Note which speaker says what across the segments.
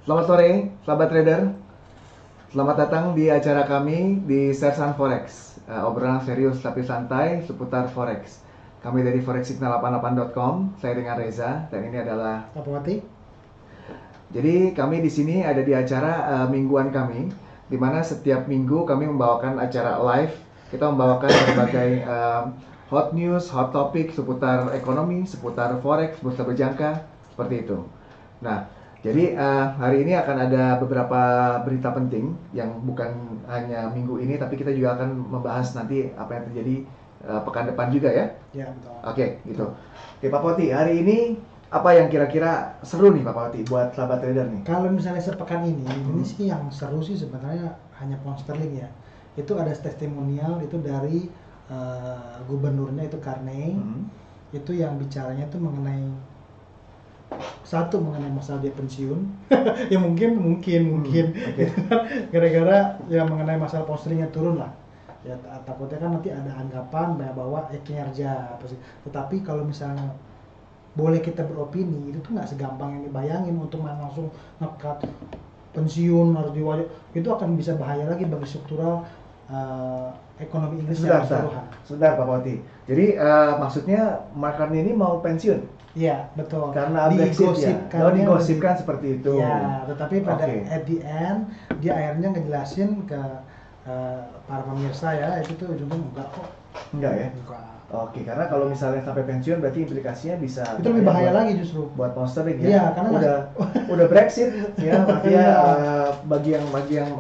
Speaker 1: Selamat sore, sahabat trader. Selamat datang di acara kami di Sersan Forex. Obrolan serius tapi santai seputar Forex. Kami dari forexsignal88.com. Saya dengan Reza dan ini adalah
Speaker 2: Tapawati.
Speaker 1: Jadi kami di sini ada di acara mingguan kami, di mana setiap minggu kami membawakan acara live. Kita membawakan berbagai hot news, hot topic seputar ekonomi, seputar forex, bursa berjangka, seperti itu. Nah, jadi hari ini akan ada beberapa berita penting yang bukan hanya minggu ini, tapi kita juga akan membahas nanti apa yang terjadi pekan depan juga ya.
Speaker 2: Ya, betul.
Speaker 1: Oke, gitu. Oke, Pak Poti, hari ini apa yang kira-kira seru nih Pak Poti buat sahabat trader nih?
Speaker 2: Kalau misalnya sepekan ini sih yang seru sih sebenarnya hanya pound sterling ya. Itu ada testimonial itu dari gubernurnya itu Carney. Itu yang bicaranya itu mengenai masalah dia pensiun. Ya mungkin
Speaker 1: Okay.
Speaker 2: gara-gara ya mengenai masalah pound sterlingnya turun lah. Ya takutnya kan nanti ada anggapan bahwa kinerja apa sih. Tetapi kalau misalnya boleh kita beropini, itu tuh nggak segampang yang dibayangin untuk langsung ngekat pensiun harus diwajib, itu akan bisa bahaya lagi bagi struktural ekonomi Inggris secara keseluruhan.
Speaker 1: Sebentar Pak Poti. Jadi maksudnya Mark Carney ini mau pensiun?
Speaker 2: Iya, betul.
Speaker 1: Karena Brexit ya? Digosipkan seperti itu.
Speaker 2: Ya, tetapi pada at the end, dia akhirnya ngejelasin ke para pemirsa ya, itu tuh ujungnya enggak kok.
Speaker 1: Enggak ya?
Speaker 2: Enggak.
Speaker 1: Oke, karena kalau misalnya sampai pensiun berarti implikasinya bisa
Speaker 2: itu lebih bahaya lagi justru
Speaker 1: buat pound sterling ya.
Speaker 2: Iya, karena
Speaker 1: udah Brexit ya, makanya bagi yang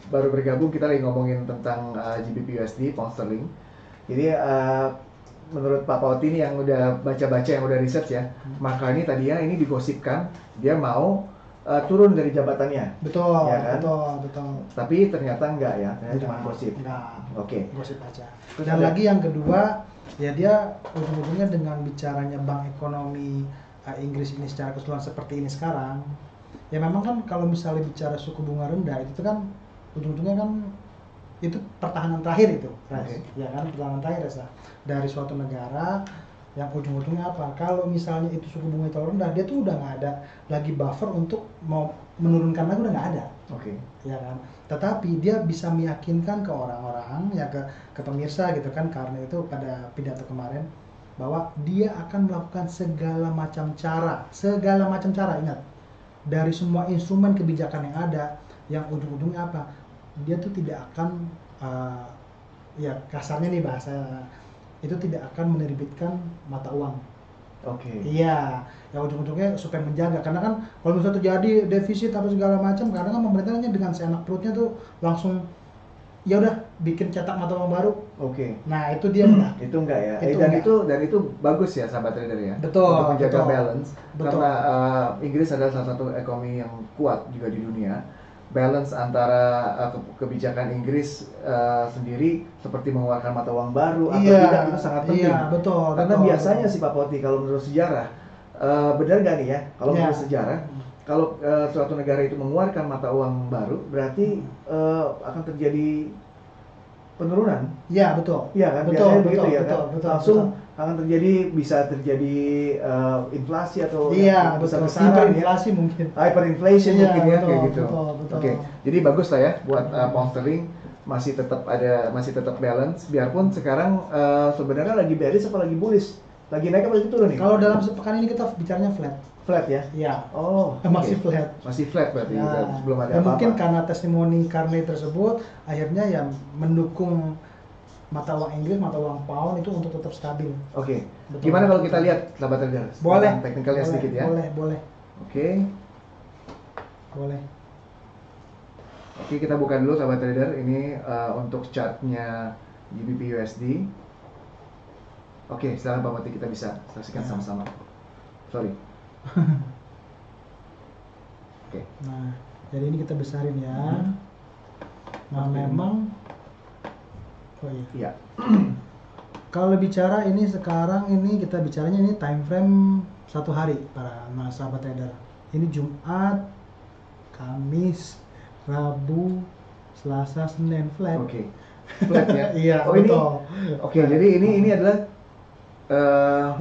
Speaker 1: baru bergabung kita lagi ngomongin tentang GBP USD pound sterling. Jadi menurut Pak Pauti ini yang udah baca-baca, yang udah research ya, maka ini tadinya ini digosipkan dia mau turun dari jabatannya.
Speaker 2: Betul,
Speaker 1: ya kan?
Speaker 2: betul.
Speaker 1: Tapi ternyata enggak ya, ternyata cuma gosip.
Speaker 2: Enggak.
Speaker 1: Oke.
Speaker 2: Gosip aja. Dan lagi yang kedua, ya dia ujung-ujungnya dengan bicaranya Bank Ekonomi Inggris ini secara keseluruhan seperti ini sekarang, ya memang kan kalau misalnya bicara suku bunga rendah itu kan ujung-ujungnya kan itu pertahanan terakhir itu, ya kan, pertahanan terakhir ya dari suatu negara yang ujung-ujungnya apa? Kalau misalnya itu suku bunga itu rendah, dia tuh udah nggak ada lagi buffer untuk mau menurunkan lagi, udah nggak ada.
Speaker 1: Oke.
Speaker 2: Ya kan. Tetapi dia bisa meyakinkan ke orang-orang ya ke pemirsa gitu kan, karena itu pada pidato kemarin bahwa dia akan melakukan segala macam cara, ingat, dari semua instrumen kebijakan yang ada, yang ujung-ujungnya apa? Dia tuh tidak akan ya kasarnya nih bahasa itu tidak akan menerbitkan mata uang.
Speaker 1: Oke.
Speaker 2: Iya, ya ujung-ujungnya supaya menjaga, karena kan kalau misalnya terjadi defisit apa segala macam, kadang kan pemerintahnya dengan seenak perutnya tuh langsung ya udah bikin cetak mata uang baru.
Speaker 1: Oke.
Speaker 2: Nah itu dia enggak.
Speaker 1: Itu enggak ya.
Speaker 2: Itu
Speaker 1: dan
Speaker 2: enggak.
Speaker 1: itu bagus ya sahabat trader ya.
Speaker 2: Betul.
Speaker 1: Untuk menjaga balance.
Speaker 2: Betul.
Speaker 1: Karena Inggris adalah salah satu ekonomi yang kuat juga di dunia. Balance antara kebijakan Inggris sendiri seperti mengeluarkan mata uang baru atau tidak, itu sangat penting.
Speaker 2: Iya, betul.
Speaker 1: Karena biasanya sih Pak Poti, kalau menurut sejarah, benar nggak nih ya? Kalau menurut sejarah, kalau suatu negara itu mengeluarkan mata uang baru, berarti akan terjadi penurunan.
Speaker 2: Iya, betul.
Speaker 1: Iya kan,
Speaker 2: betul,
Speaker 1: biasanya
Speaker 2: betul,
Speaker 1: begitu ya
Speaker 2: betul,
Speaker 1: kan.
Speaker 2: betul,
Speaker 1: Langsung akan bisa terjadi inflasi atau
Speaker 2: besar-besaran ya. Hyperinflasi mungkin.
Speaker 1: Hyperinflation mungkin ya, kayak gitu.
Speaker 2: Betul.
Speaker 1: Oke. Jadi bagus lah ya buat pound sterling masih tetap balance, biarpun sekarang sebenarnya lagi bearish apa lagi bullish? Lagi naik apa lagi turun nih?
Speaker 2: Kalau dalam sepekan ini kita bicaranya flat.
Speaker 1: Flat ya?
Speaker 2: Iya.
Speaker 1: Oh,
Speaker 2: masih flat.
Speaker 1: Masih flat berarti
Speaker 2: ya.
Speaker 1: Belum ada
Speaker 2: apa-apa.
Speaker 1: Mungkin
Speaker 2: karena testimoni Carney tersebut akhirnya yang mendukung mata uang Inggris, mata uang pound itu untuk tetap stabil.
Speaker 1: Oke. Gimana kalau kita lihat sahabat trader?
Speaker 2: Boleh.
Speaker 1: Teknikalnya sedikit ya.
Speaker 2: Boleh.
Speaker 1: Oke.
Speaker 2: Boleh.
Speaker 1: Oke, kita buka dulu sahabat trader. Ini untuk chartnya GBP USD. Oke, silakan Pak Mati, kita bisa saksikan sama-sama. Sorry. Oke.
Speaker 2: Nah, jadi ini kita besarin ya. Nah, memang iya. Kalau bicara ini sekarang ini kita bicaranya ini time frame 1 hari para sahabat trader. Ini Jumat, Kamis, Rabu, Selasa, Senin flat.
Speaker 1: Oke. Flat ya.
Speaker 2: Iya,
Speaker 1: oh,
Speaker 2: betul.
Speaker 1: Oke, jadi ini adalah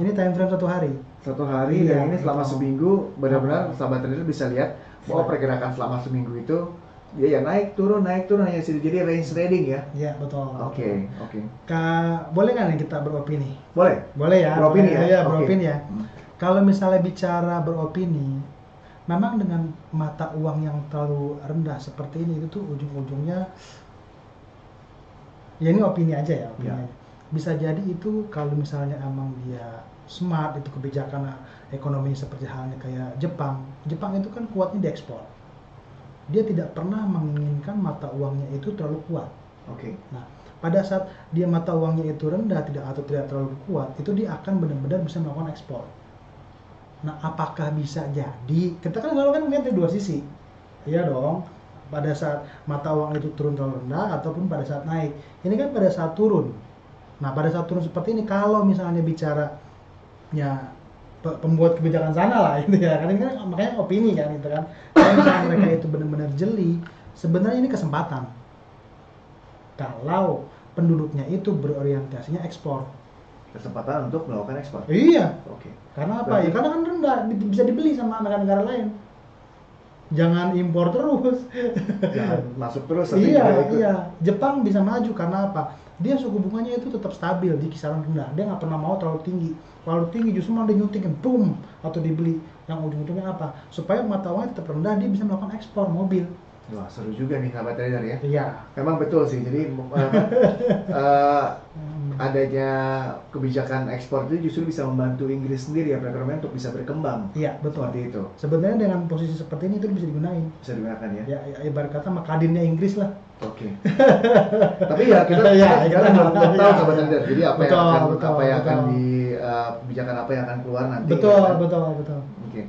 Speaker 2: ini time frame 1 hari.
Speaker 1: Satu hari, dan ini selama seminggu benar-benar sahabat trader bisa lihat bahwa pergerakan selama seminggu itu dia ya naik turun hanya situ, jadi range trading ya.
Speaker 2: Iya betul.
Speaker 1: Oke.
Speaker 2: Boleh nggak nih kita beropini?
Speaker 1: Boleh
Speaker 2: Ya.
Speaker 1: Beropini ya?
Speaker 2: Iya,
Speaker 1: Oke.
Speaker 2: beropini ya. Kalau misalnya bicara beropini, memang dengan mata uang yang terlalu rendah seperti ini, itu tuh ujung-ujungnya, ya ini opini aja ya, opini
Speaker 1: Ya.
Speaker 2: aja. Bisa jadi itu kalau misalnya emang dia smart, itu kebijakan ekonomi seperti halnya kayak Jepang. Jepang itu kan kuatnya di ekspor. Dia tidak pernah menginginkan mata uangnya itu terlalu kuat.
Speaker 1: Oke.
Speaker 2: Nah, pada saat dia mata uangnya itu rendah tidak terlalu kuat, itu dia akan benar-benar bisa melakukan ekspor. Nah, apakah bisa jadi? Kita kan selalu kan melihat dari dua sisi. Iya dong. Pada saat mata uang itu turun terlalu rendah ataupun pada saat naik. Ini kan pada saat turun. Nah, pada saat turun seperti ini, kalau misalnya bicara ya pembuat kebijakan sana lah itu ya, kan ini kan makanya opini kan gitu kan. Kalau misalnya mereka itu benar-benar jeli, sebenarnya ini kesempatan. Kalau penduduknya itu berorientasinya ekspor.
Speaker 1: Kesempatan untuk melakukan ekspor.
Speaker 2: Iya.
Speaker 1: Oke.
Speaker 2: Karena apa? Ya karena kan rendah, bisa dibeli sama negara-negara lain. Jangan impor terus.
Speaker 1: Jangan masuk terus tapi juga ikut.
Speaker 2: Iya. Jepang bisa maju karena apa? Dia suku bunganya itu tetap stabil di kisaran rendah. Dia nggak pernah mau terlalu tinggi. Terlalu tinggi justru malah dia nyuntikin, boom, atau dibeli. Yang ujung-ujungnya apa? Supaya mata uangnya tetap rendah, dia bisa melakukan ekspor mobil.
Speaker 1: Wah, seru juga nih sahabat trader ya.
Speaker 2: Iya.
Speaker 1: Memang betul sih. Jadi adanya kebijakan ekspor itu justru bisa membantu Inggris sendiri ya perekonomian untuk bisa berkembang.
Speaker 2: Iya, betul.
Speaker 1: Seperti itu.
Speaker 2: Sebenarnya dengan posisi seperti ini itu bisa digunain.
Speaker 1: Bisa digunakan ya.
Speaker 2: Ya, ibarat kata makadinnya Inggris lah.
Speaker 1: Oke. Tapi ya kita
Speaker 2: Ya,
Speaker 1: kita
Speaker 2: kita
Speaker 1: belum tahu
Speaker 2: ya,
Speaker 1: sahabat
Speaker 2: ya.
Speaker 1: trader. Jadi apa
Speaker 2: Betul,
Speaker 1: yang akan
Speaker 2: betul,
Speaker 1: apa yang akan
Speaker 2: betul.
Speaker 1: di kebijakan apa yang akan keluar nanti.
Speaker 2: Betul,
Speaker 1: ya kan?
Speaker 2: betul.
Speaker 1: Oke.